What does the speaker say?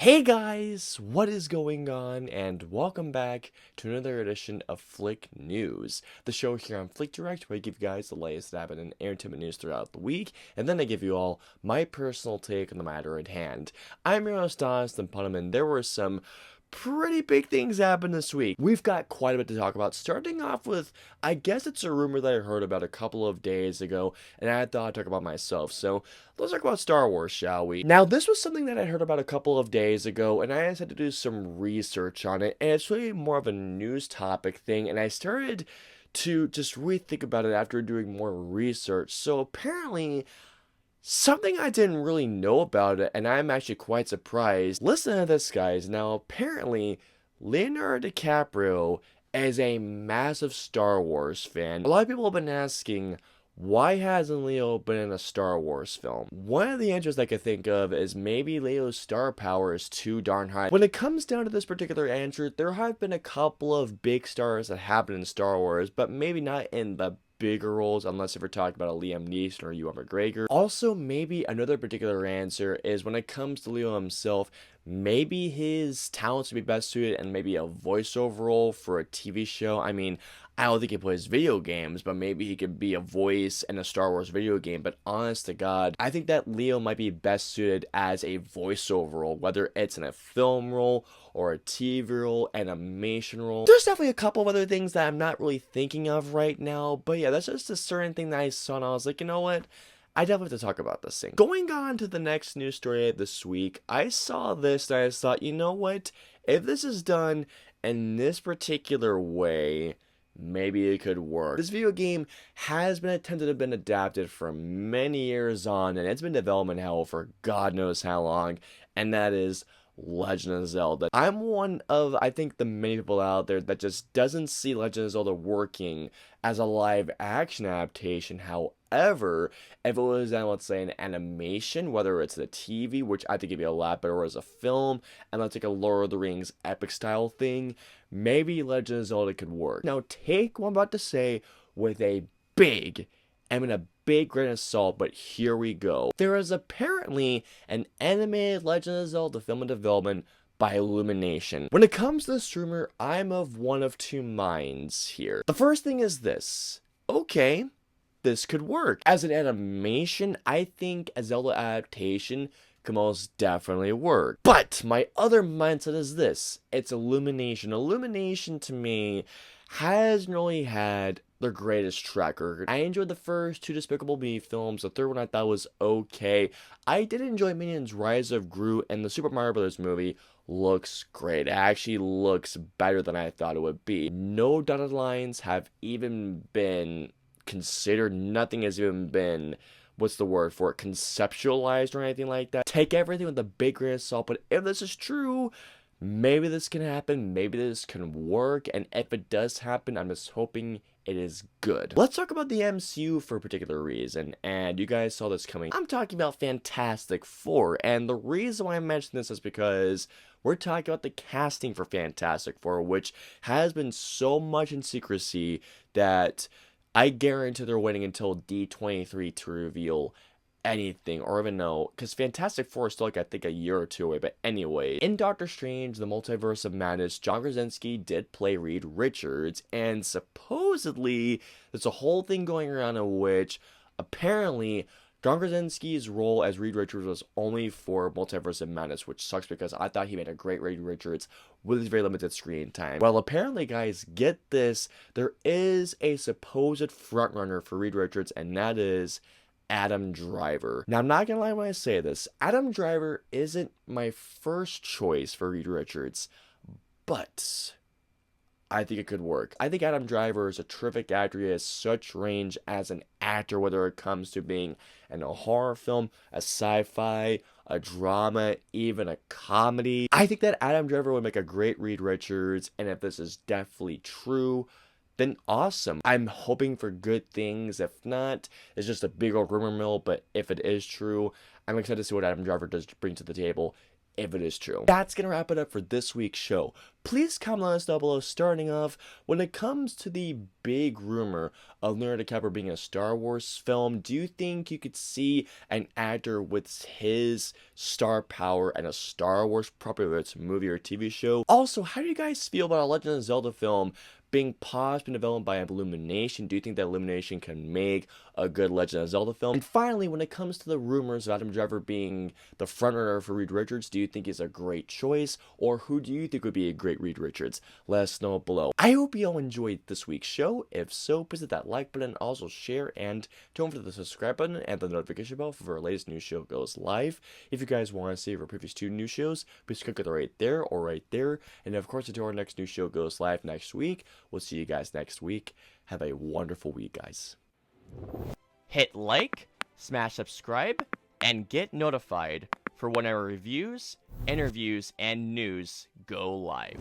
Hey guys, what is going on? And welcome back to another edition of Flick News, the show here on FlickDirect where I give you guys the latest that happened in entertainment news throughout the week, and then I give you all my personal take on the matter at hand. I'm your host, Putnam, and there were some pretty big things happened this week. We've got quite a bit to talk about, starting off with, I guess it's a rumor that I heard about a couple of days ago, and I thought I'd talk about myself. So let's talk about Star Wars, shall we? Now, this was something that I heard about a couple of days ago, and I just had to do some research on it, and it's really more of a news topic thing, and I started to just rethink about it after doing more research. So apparently, something I didn't really know about it, and I'm actually quite surprised. Listen to this, guys. Now, apparently, Leonardo DiCaprio is a massive Star Wars fan. A lot of people have been asking, why hasn't Leo been in a Star Wars film? One of the answers I could think of is maybe Leo's star power is too darn high. When it comes down to this particular answer, there have been a couple of big stars that have been in Star Wars, but maybe not in the bigger roles, unless if we're talking about a Liam Neeson or Ewan McGregor. Also, maybe another particular answer is when it comes to Leo himself, maybe his talents would be best suited and maybe a voiceover role for a TV show. I mean, I don't think he plays video games, but maybe he could be a voice in a Star Wars video game. But honest to God, I think that Leo might be best suited as a voiceover role, whether it's in a film role or a TV role, animation role. There's definitely a couple of other things that I'm not really thinking of right now, but yeah, that's just a certain thing that I saw and I was like, you know what? I definitely have to talk about this thing. Going on to the next news story this week, I saw this and I just thought, you know what? If this is done in this particular way, maybe it could work. This video game has been attempted to have been adapted for many years on, and it's been in development hell for God knows how long, and that is Legend of Zelda. I'm one of, I think, the many people out there that just doesn't see Legend of Zelda working as a live action adaptation. However, if it was, let's say, an animation, whether it's the TV, which I think it'd be a lot better, or as a film, and let's take a Lord of the Rings epic style thing, maybe Legend of Zelda could work. Now, take what I'm about to say with a big, big grain of salt, but here we go. There is apparently an animated Legend of Zelda film in development by Illumination. When it comes to this rumor, I'm of one of two minds here. The first thing is this. Okay, this could work. As an animation, I think a Zelda adaptation could most definitely work. But my other mindset is this. It's Illumination. Illumination, to me, hasn't really had their greatest track record. I enjoyed the first two Despicable Me films. The third one I thought was okay. I did enjoy Minions Rise of Gru, and the Super Mario Bros. Movie looks great. It actually looks better than I thought it would be. No dotted lines have even been considered. Nothing has even been, what's the word for it, conceptualized or anything like that. Take everything with a big grain of salt, but if this is true, maybe this can happen, maybe this can work, and if it does happen, I'm just hoping it is good. Let's talk about the MCU for a particular reason, and you guys saw this coming. I'm talking about Fantastic Four, and the reason why I mention this is because we're talking about the casting for Fantastic Four, which has been so much in secrecy that I guarantee they're waiting until D23 to reveal anything, or even know, because Fantastic Four is still like, I think, a year or two away. But anyway, in Doctor Strange, the Multiverse of Madness, John Krasinski did play Reed Richards, and supposedly there's a whole thing going around in which apparently John Krasinski's role as Reed Richards was only for Multiverse of Madness, which sucks because I thought he made a great Reed Richards with his very limited screen time. Well, apparently, guys, get this, there is a supposed frontrunner for Reed Richards, and that is Adam Driver. Now, I'm not gonna lie when I say this, Adam Driver isn't my first choice for Reed Richards, but I think it could work. I think Adam Driver is a terrific actor. He has such range as an actor, whether it comes to being in a horror film, a sci-fi, a drama, even a comedy. I think that Adam Driver would make a great Reed Richards, and if this is definitely true, then awesome. I'm hoping for good things. If not, it's just a big old rumor mill, but if it is true, I'm excited to see what Adam Driver does bring to the table if it is true. That's gonna wrap it up for this week's show. Please comment on us down below, starting off, when it comes to the big rumor of Leonardo DiCaprio being in a Star Wars film, do you think you could see an actor with his star power and a Star Wars property, whether it's a movie or a TV show? Also, how do you guys feel about a Legend of Zelda film being paused and developed by Illumination? Do you think that Illumination can make a good Legend of Zelda film? And finally, when it comes to the rumors of Adam Driver being the frontrunner for Reed Richards, do you think he's a great choice, or who do you think would be a great Reed Richards? Let us know below. I hope you all enjoyed this week's show. If so, please hit that like button, also share, and don't forget the subscribe button and the notification bell for our latest new show goes live. If you guys want to see our previous 2 new shows, please click it right there or right there. And of course, until our next new show goes live next week, we'll see you guys next week. Have a wonderful week, guys. Hit like, smash subscribe, and get notified for when our reviews, interviews, and news go live.